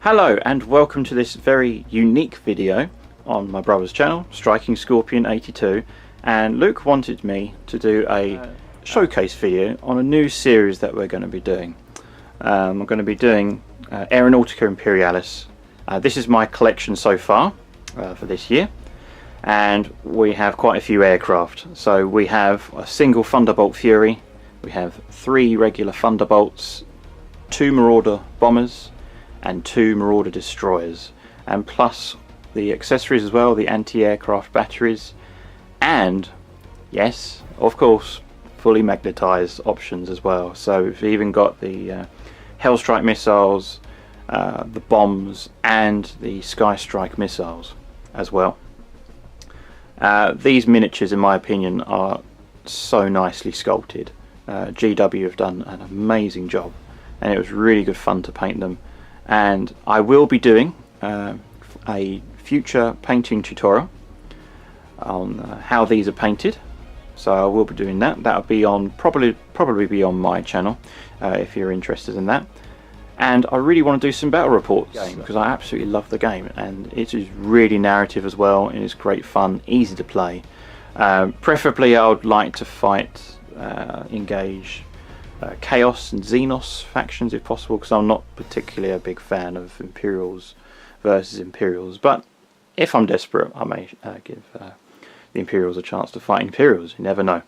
Hello and welcome to this very unique video on my brother's channel, Striking Scorpion 82, and Luke wanted me to do a showcase video on a new series that we're going to be doing. I'm going to be doing Aeronortica Imperialis. This is my collection so far for this year, and we have quite a few aircraft. So we have a single Thunderbolt Fury, we have 3 regular Thunderbolts, 2 Marauder bombers and 2 Marauder destroyers, and plus the accessories as well, the anti-aircraft batteries, and yes, of course, fully magnetized options as well. So we've even got the Hellstrike missiles, the bombs, and the Sky Strike missiles as well. These miniatures, in my opinion, are so nicely sculpted. GW have done an amazing job, and it was really good fun to paint them. And I will be doing a future painting tutorial on how these are painted, so I will be doing that. That'll be on probably be on my channel if you're interested in that. And I really want to do some battle reports because I absolutely love the game, and it is really narrative as well, and it's great fun, easy to play. Preferably I would like to fight, engage Chaos and Xenos factions if possible, because I'm not particularly a big fan of Imperials versus Imperials, but if I'm desperate I may give the Imperials a chance to fight Imperials, you never know.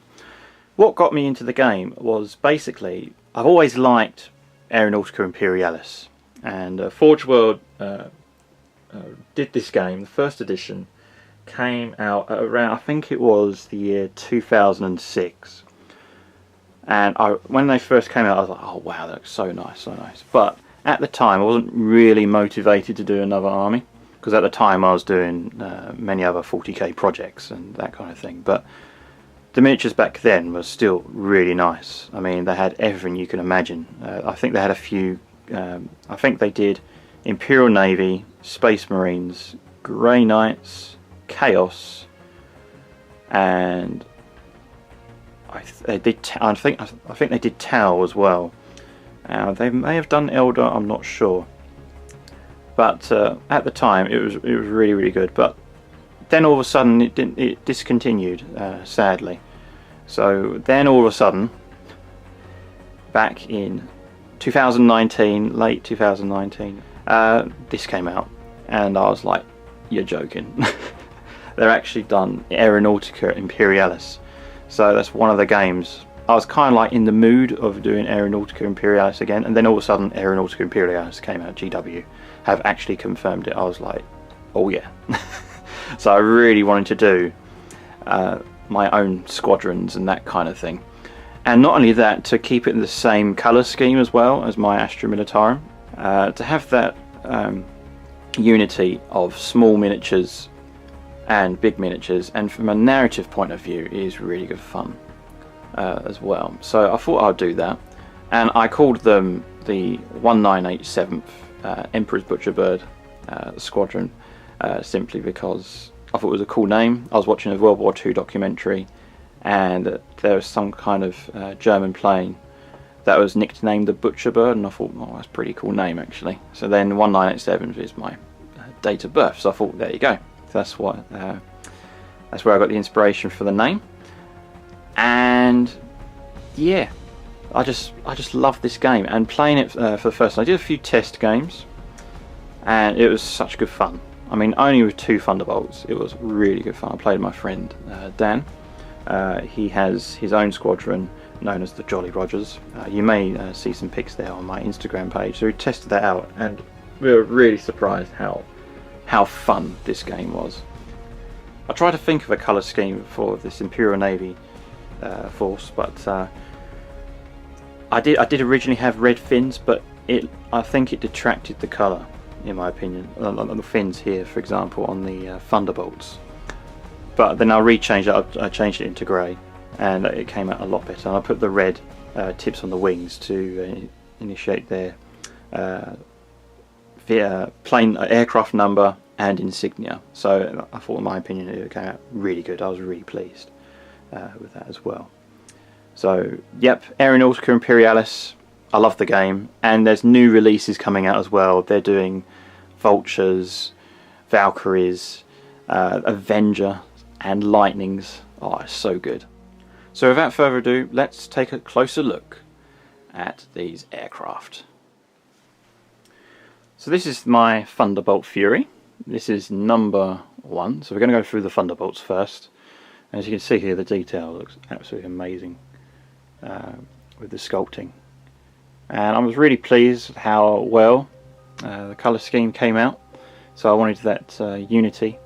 What got me into the game was basically, I've always liked Aeronortica Imperialis, and Forge World did this game. The first edition came out around, I think it was the year 2006. And when they first came out, I was like, oh wow, that looks so nice, so nice. But at the time, I wasn't really motivated to do another army, because at the time I was doing many other 40k projects and that kind of thing. But the miniatures back then were still really nice. I mean, they had everything you can imagine. I think they had a few, I think they did Imperial Navy, Space Marines, Grey Knights, Chaos, and I think they did Tau as well. They may have done Eldar, I'm not sure. But at the time it was really, really good. But then all of a sudden it discontinued, sadly. So then all of a sudden, back in 2019, late 2019, this came out, and I was like, you're joking. They're actually done Aeronautica Imperialis. So that's one of the games. I was kind of like in the mood of doing Aeronautica Imperialis again, and then all of a sudden Aeronautica Imperialis came out. GW have actually confirmed it. I was like, oh yeah. So I really wanted to do my own squadrons and that kind of thing, and not only that, to keep it in the same colour scheme as well as my Astra Militarum, to have that unity of small miniatures and big miniatures, and from a narrative point of view is really good fun as well. So I thought I'd do that, and I called them the 1987th Emperor's Butcherbird Squadron, simply because I thought it was a cool name. I was watching a World War II documentary, and there was some kind of German plane that was nicknamed the Butcherbird, and I thought, oh, that's a pretty cool name actually. So then 1987 is my date of birth, so I thought, there you go. That's where I got the inspiration for the name. And yeah, I just love this game, and playing it for the first time. I did a few test games, and it was such good fun. I mean, only with 2 Thunderbolts, it was really good fun. I played with my friend Dan. He has his own squadron known as the Jolly Rogers. You may see some pics there on my Instagram page. So we tested that out, and we were really surprised how fun this game was. I tried to think of a colour scheme for this Imperial Navy force, but I did originally have red fins, but I think it detracted the colour, in my opinion. The fins here, for example, on the Thunderbolts. But then I rechanged it. I changed it into grey, and it came out a lot better. And I put the red tips on the wings to initiate their plane aircraft number and insignia. So I thought, in my opinion, it came out really good. I was really pleased with that as well. So yep, Aeronautica Imperialis, I love the game, and there's new releases coming out as well. They're doing Vultures, Valkyries, Avenger and Lightnings. Oh, it's so good. So without further ado, let's take a closer look at these aircraft. So this is my Thunderbolt Fury. This is number 1. So we're going to go through the Thunderbolts first. As you can see here, the detail looks absolutely amazing with the sculpting. And I was really pleased how well the colour scheme came out. So I wanted that unity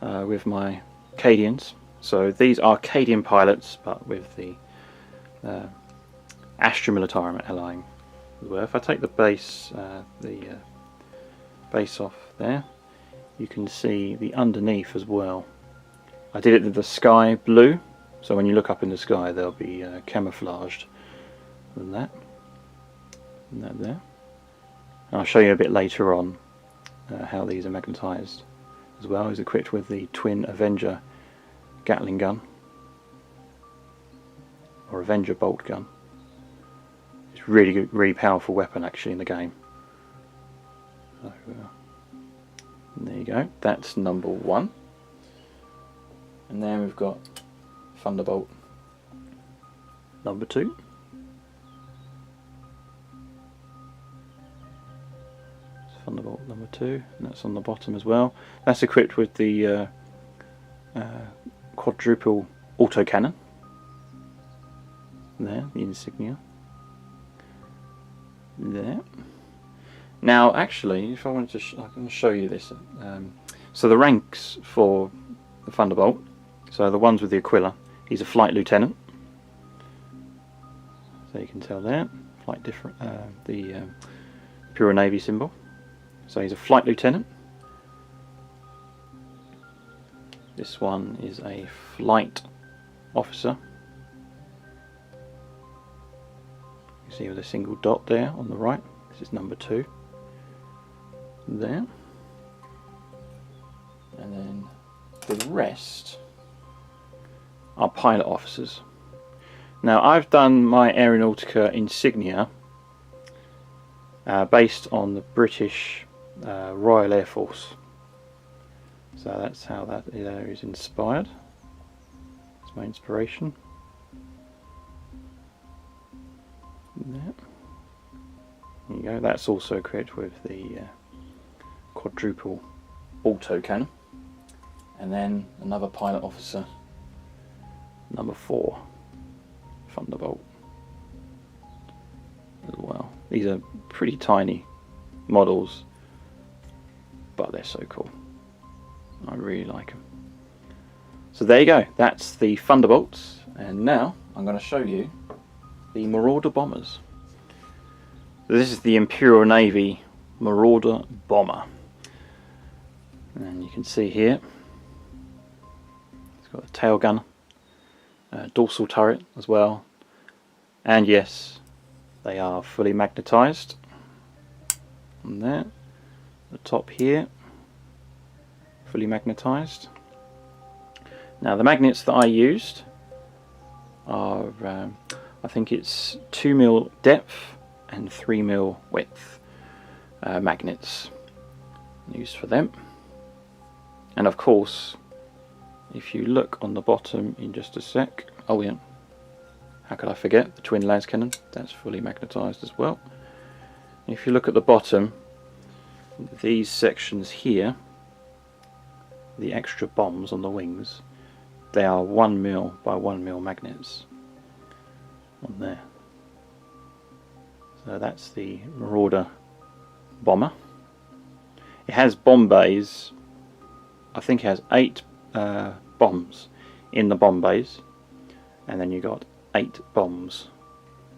with my Cadians. So these are Cadian pilots, but with the Astra Militarum allying as well. If I take the base off there, you can see the underneath as well. I did it with the sky blue, so when you look up in the sky, they'll be camouflaged with that. And that there. And I'll show you a bit later on how these are magnetized as well. It's equipped with the twin Avenger Gatling gun, or Avenger bolt gun. It's really good, really powerful weapon actually in the game. So, there you go. That's number 1. And then we've got Thunderbolt number 2. Thunderbolt number 2, and that's on the bottom as well. That's equipped with the quadruple autocannon. There, the insignia. There. Now, actually, if I wanted to, I can show you this. So the ranks for the Thunderbolt. So the ones with the Aquila, he's a flight lieutenant. So you can tell there, flight different. The Imperial Navy symbol. So he's a flight lieutenant. This one is a flight officer. You see with a single dot there on the right. This is number 2. There. And then the rest are pilot officers. Now I've done my Aeronautica insignia based on the British Royal Air Force. So that's how that is inspired. That's my inspiration. There you go. That's also equipped with the quadruple autocannon. And then another pilot officer, number 4, Thunderbolt as well. These are pretty tiny models, but they're so cool. I really like them. So there you go, that's the Thunderbolts, and now I'm going to show you the Marauder bombers. This is the Imperial Navy Marauder bomber, and you can see here it's got a tail gun, dorsal turret as well, and yes, they are fully magnetized. And there, the top here, fully magnetized. Now the magnets that I used are, I think it's 2mm depth and 3mm width magnets used for them. And of course, if you look on the bottom in just a sec, oh yeah, how could I forget the twin las cannon? That's fully magnetized as well. If you look at the bottom, these sections here, the extra bombs on the wings, they are 1mm by 1mm magnets on there. So that's the Marauder bomber. It has bomb bays. I think it has 8 bombs in the bomb bays, and then you got 8 bombs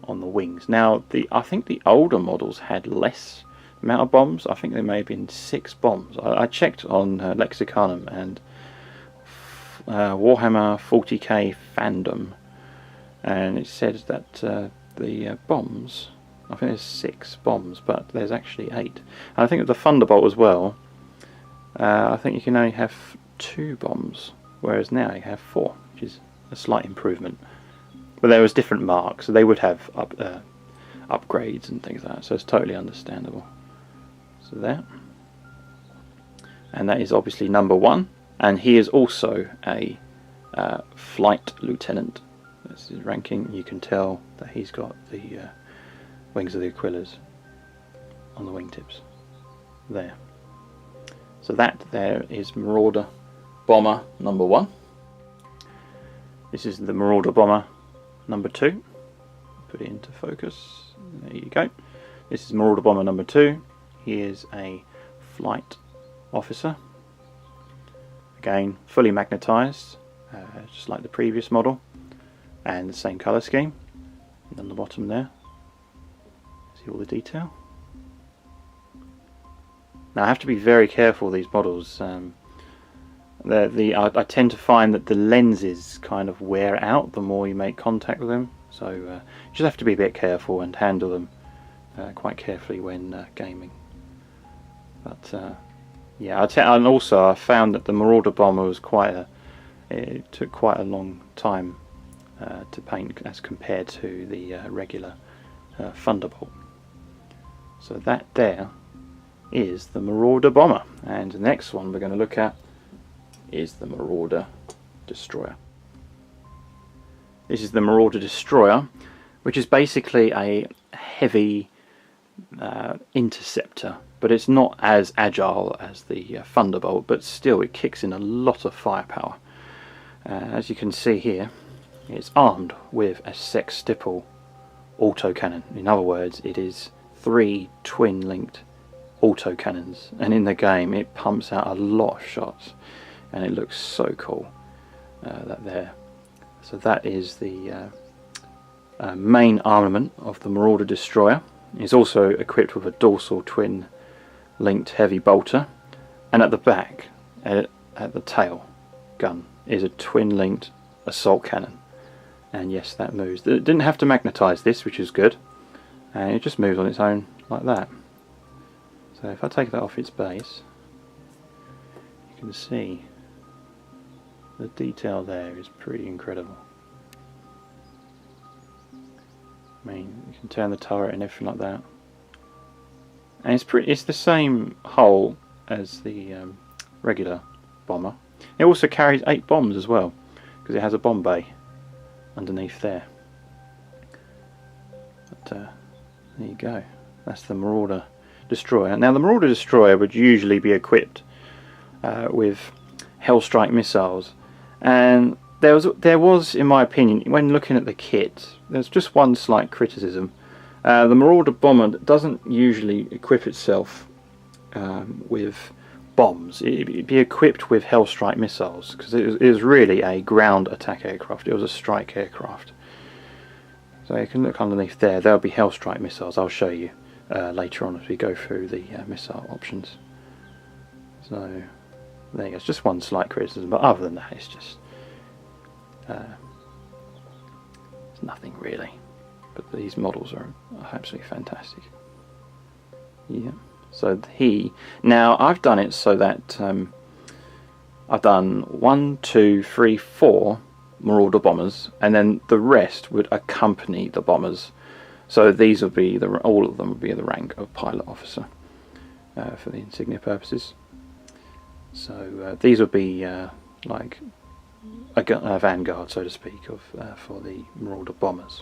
on the wings. Now I think the older models had less amount of bombs. I think there may have been 6 bombs. I checked on Lexicanum and Warhammer 40k fandom, and it said that the bombs, I think there's 6 bombs, but there's actually 8. And I think with the Thunderbolt as well, I think you can only have 2 bombs, whereas now you have 4, which is a slight improvement. But there was different marks, so they would have upgrades and things like that, so it's totally understandable. So there. and that is obviously number 1, and he is also a flight lieutenant. That's his ranking. You can tell that he's got the wings of the Aquillas on the wingtips there. So that there is Marauder Bomber number 1. This is the Marauder Bomber number 2. Put it into focus. There you go. This is Marauder Bomber number 2. He is a flight officer. Again, fully magnetized, just like the previous model, and the same colour scheme. And on the bottom there, see all the detail. Now I have to be very careful with these models. I tend to find that the lenses kind of wear out the more you make contact with them, so you just have to be a bit careful and handle them quite carefully when gaming. But yeah, and also I found that the Marauder Bomber was it took quite a long time to paint as compared to the regular Thunderbolt. So that there is the Marauder Bomber, and the next one we're going to look at is the Marauder Destroyer. This is the Marauder Destroyer, which is basically a heavy interceptor, but it's not as agile as the Thunderbolt, but still it kicks in a lot of firepower. As you can see here, it's armed with a sextuple autocannon. In other words, it is 3 twin-linked autocannons, and in the game it pumps out a lot of shots, and it looks so cool. That there. So that is the main armament of the Marauder Destroyer. It's also equipped with a dorsal twin-linked heavy bolter, and at the back, at the tail gun, is a twin-linked assault cannon. And yes, that moves. It didn't have to magnetize this, which is good, and it just moves on its own like that. So if I take that off its base, you can see the detail there is pretty incredible. I mean, you can turn the turret and everything like that, and it's the same hull as the regular bomber. It also carries 8 bombs as well, because it has a bomb bay underneath there. But there you go. That's the Marauder Destroyer. Now the Marauder Destroyer would usually be equipped with Hellstrike missiles, and there was, in my opinion, when looking at the kit, there's just one slight criticism. The Marauder Bomber doesn't usually equip itself with bombs. It'd be equipped with Hellstrike missiles, because it was really a ground attack aircraft. It was a strike aircraft. So you can look underneath there. There'll be Hellstrike missiles. I'll show you later on as we go through the missile options. So there you go. It's just one slight criticism, but other than that, it's just it's nothing really. But these models are absolutely fantastic. Yeah. So now I've done it so that I've done 1, 2, 3, 4 Marauder bombers, and then the rest would accompany the bombers. So these will be all of them will be the rank of pilot officer for the insignia purposes. So these would be like a vanguard, so to speak, for the Marauder bombers.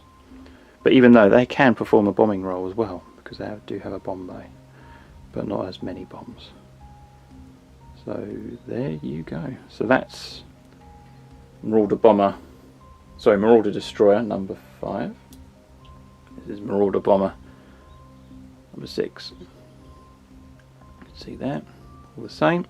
But even though they can perform a bombing role as well, because they do have a bomb bay, but not as many bombs. So there you go. So that's Marauder Destroyer number 5. This is Marauder Bomber number 6. You can see that, all the same.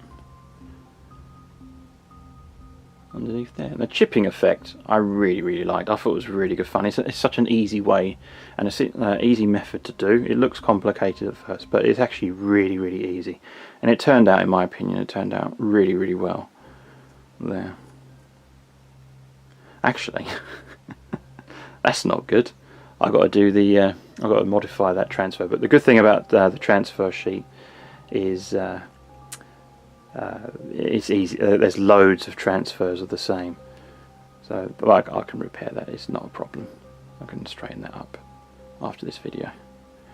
Underneath there. And the chipping effect I really liked. I thought it was really good fun. It's such an easy way and an easy method to do. It looks complicated at first, but it's actually really easy. And it turned out, in my opinion, it turned out really well. There. Actually, that's not good. I've got to do I've got to modify that transfer. But the good thing about the transfer sheet is it's easy. There's loads of transfers of the same, so but I can repair that. It's not a problem. I can straighten that up after this video.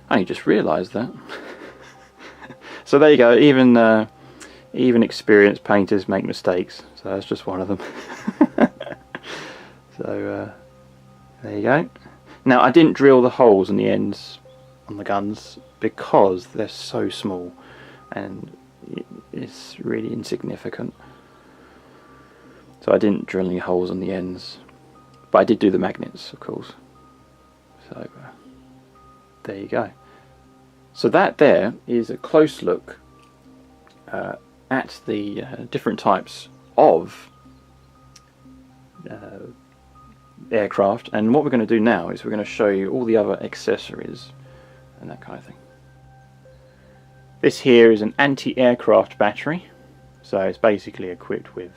I only just realised that. So there you go. Even even experienced painters make mistakes, so that's just one of them. So there you go. Now I didn't drill the holes in the ends on the guns because they're so small and it's really insignificant. So I didn't drill any holes on the ends, but I did do the magnets, of course. So there you go. So that there is a close look at the different types of aircraft, and what we're going to do now is we're going to show you all the other accessories and that kind of thing. This here is an anti-aircraft battery, so it's basically equipped with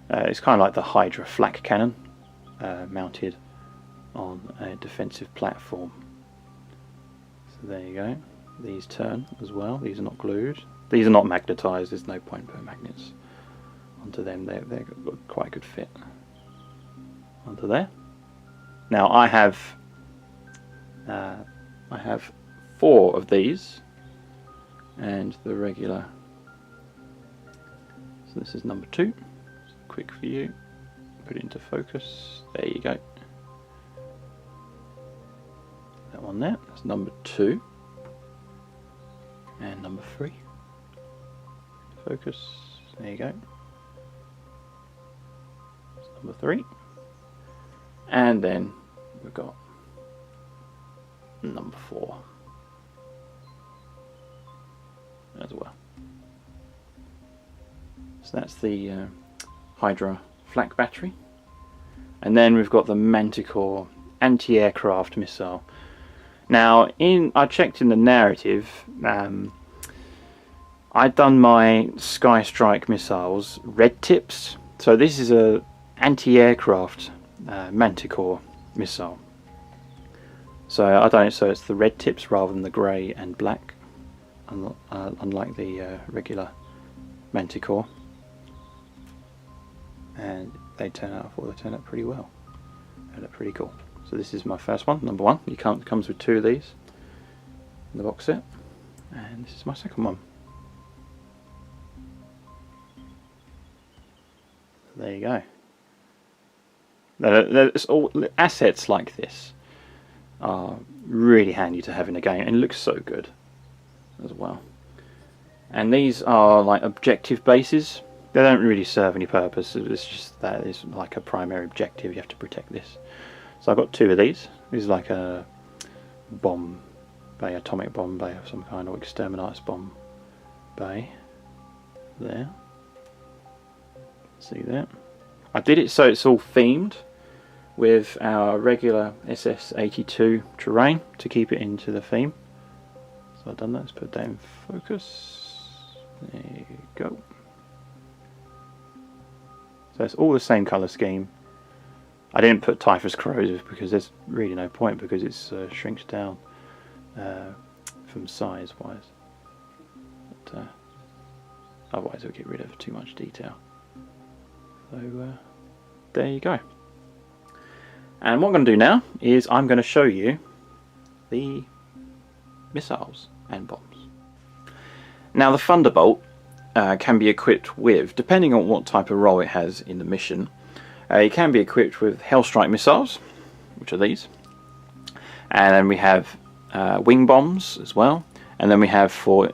it's kind of like the Hydra flak cannon mounted on a defensive platform. So there you go. These turn as well. These are not glued. These are not magnetized. There's no point putting magnets onto them. They're quite a good fit onto there. Now I have 4 of these, and the regular. So this is number 2. Quick view. Put it into focus. There you go. That one there. That's number 2. And number 3. Focus. There you go. That's number 3. And then we've got number 4 as well. So that's the Hydra flak battery. And then we've got the Manticore anti-aircraft missile. Now, I checked in the narrative. I'd done my Sky Strike missiles red tips, so this is a anti-aircraft Manticore missile. So I don't. So it's the red tips rather than the grey and black, unlike the regular Manticore. And they turn out pretty well. They look pretty cool. So this is my first one, number 1. It comes with 2 of these in the box set, and this is my second one. So there you go. There's all assets like this are really handy to have in a game, and it looks so good as well. And these are like objective bases. They don't really serve any purpose. It's just that it's like a primary objective. You have to protect this. So I've got 2 of these. This is like a bomb bay, atomic bomb bay of some kind, or exterminatus bomb bay. There. See that? I did it so it's all themed with our regular SS82 terrain to keep it into the theme. So I've done that. Let's put that in focus. There you go. So it's all the same colour scheme. I didn't put Typhus corrosive because there's really no point, because it shrinks down from size wise. But, otherwise it'll get rid of too much detail. So there you go. And what I'm going to do now is I'm going to show you the missiles and bombs. Now the Thunderbolt can be equipped with, depending on what type of role it has in the mission, it can be equipped with Hellstrike missiles, which are these, and then we have wing bombs as well, and then we have for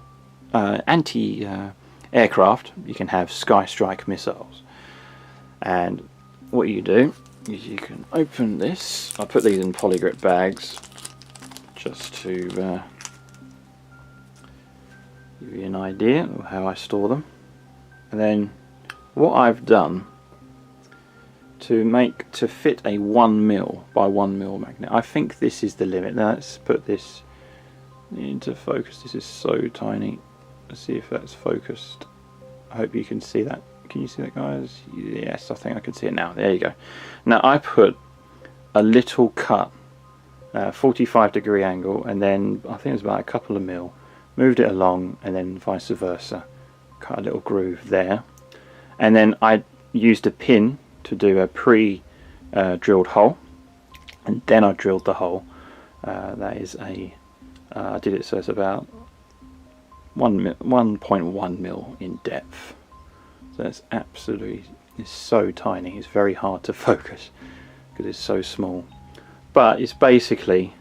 anti-aircraft you can have Sky Strike missiles. And what you do is you can open this. I put these in polygrip bags just to give you an idea of how I store them. And then what I've done to fit a 1mm by 1mm magnet, I think this is the limit. Now let's put this into focus. This is so tiny. Let's see if that's focused. I hope you can see that. Can you see that, guys? Yes, I think I can see it now. There you go. Now I put a little cut, 45-degree angle, and then I think it was about a couple of mil, moved it along, and then vice versa, cut a little groove there, and then I used a pin to do a pre-drilled hole, and then I drilled the hole. That is a I did it so it's about 1.1 mil in depth. So it's absolutely, it's so tiny. It's very hard to focus because it's so small. But it's basically,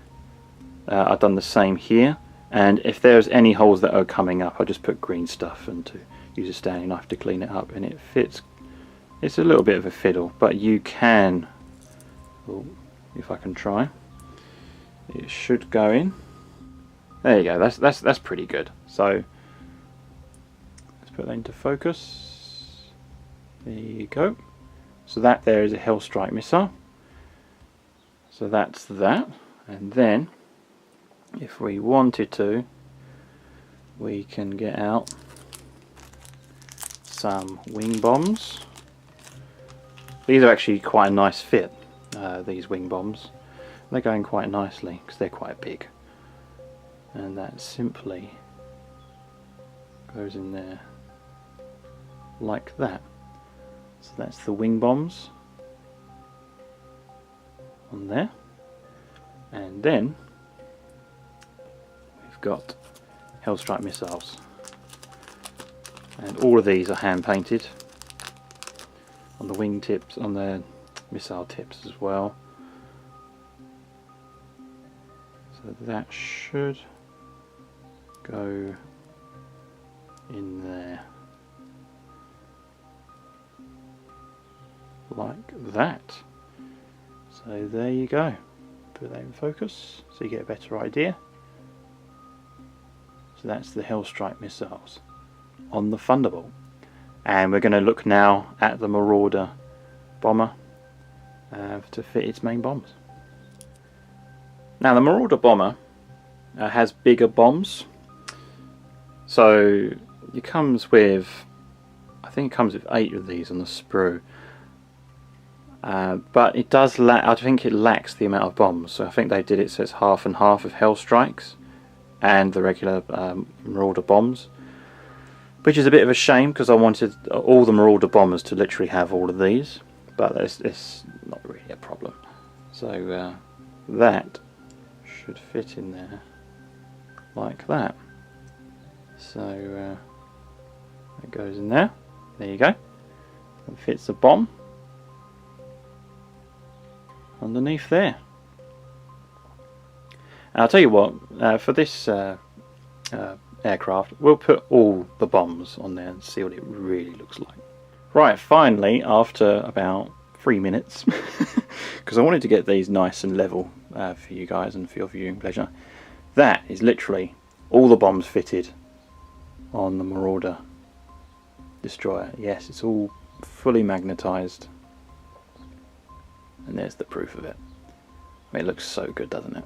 I've done the same here. And if there's any holes that are coming up, I just put green stuff and to use a standing knife to clean it up, and it fits. It's a little bit of a fiddle, but you can. Oh, if I can try, it should go in. There you go. That's pretty good. So let's put that into focus. There you go. So that there is a Hellstrike missile. So that's that, and then if we wanted to, we can get out some wing bombs. These are actually quite a nice fit, these wing bombs. They're going quite nicely because they're quite big. And that simply goes in there like that. So that's the wing bombs on there. And then we've got Hellstrike missiles. And all of these are hand painted on the wing tips, on the missile tips as well. So that should go in there like that. So there you go. Put that in focus so you get a better idea. So that's the Hellstrike missiles on the Thunderbolt. And we're going to look now at the Marauder bomber to fit its main bombs. Now the Marauder bomber has bigger bombs, so it comes with, I think it comes with 8 of these on the sprue, but it does lack, I think it lacks the amount of bombs, so I think they did it so it's half and half of Hellstrikes and the regular Marauder bombs, which is a bit of a shame because I wanted all the Marauder bombers to literally have all of these, but it's not really a problem. So that should fit in there like that. So it goes in there. There you go. And fits the bomb underneath there. And I'll tell you what, for this aircraft, we'll put all the bombs on there and see what it really looks like. Right, finally, after about 3 minutes, because I wanted to get these nice and level for you guys and for your viewing pleasure, that is literally all the bombs fitted on the Marauder destroyer. Yes, it's all fully magnetized, and there's the proof of it. I mean, it looks so good, doesn't it?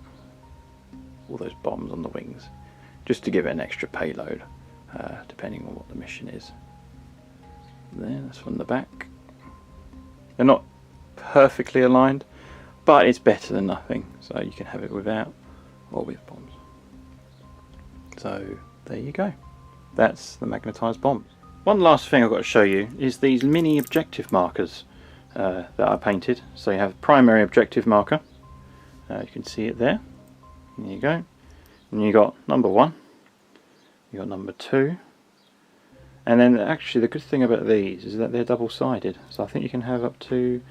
All those bombs on the wings, just to give it an extra payload, depending on what the mission is. There, that's from the back. They're not perfectly aligned, but it's better than nothing, so you can have it without or with bombs. So there you go, that's the magnetized bombs. One last thing I've got to show you is these mini objective markers that I painted. So you have primary objective marker, you can see it there. There you go. And you got number 1, you got number 2, and then actually the good thing about these is that they're double-sided. So I think you can have up to,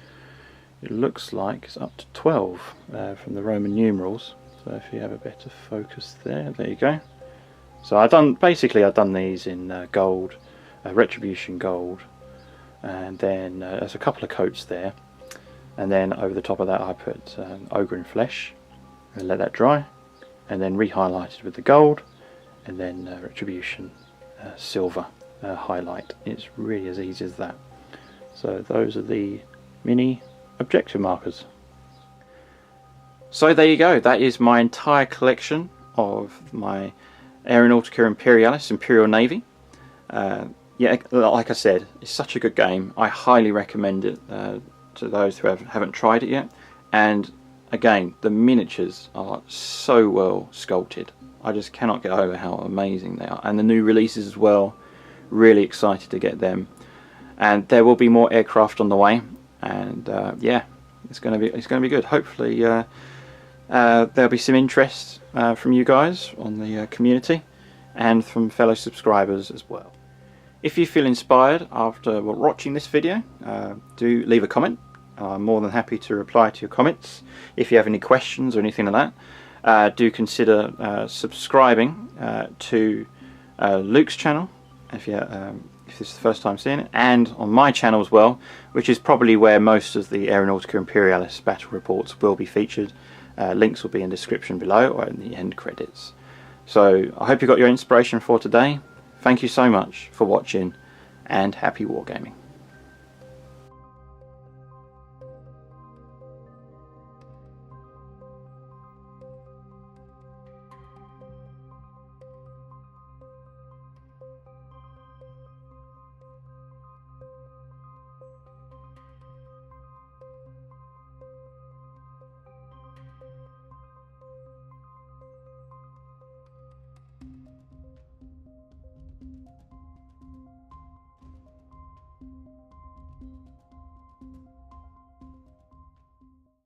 it looks like it's up to 12 from the Roman numerals. So if you have a better focus there you go. So I've done these in gold, retribution gold, and then there's a couple of coats there, and then over the top of that I put ogre in flesh and let that dry, and then re-highlighted with the gold, and then retribution silver highlight. It's really as easy as that. So those are the mini objective markers. So there you go, that is my entire collection of my Aeronautica Imperialis, Imperial Navy. Yeah, like I said, it's such a good game. I highly recommend it to those who haven't tried it yet. And again, the miniatures are so well sculpted. I just cannot get over how amazing they are. And the new releases as well, really excited to get them. And there will be more aircraft on the way. And yeah, it's going to be good. Hopefully there'll be some interest from you guys on the community. and from fellow subscribers as well. If you feel inspired after watching this video, do leave a comment. I'm more than happy to reply to your comments. If you have any questions or anything like that, do consider subscribing to Luke's channel if this is the first time seeing it, and on my channel as well, which is probably where most of the Aeronortica Imperialis battle reports will be featured. Links will be in the description below or in the end credits. So I hope you got your inspiration for today. Thank you so much for watching, and happy wargaming.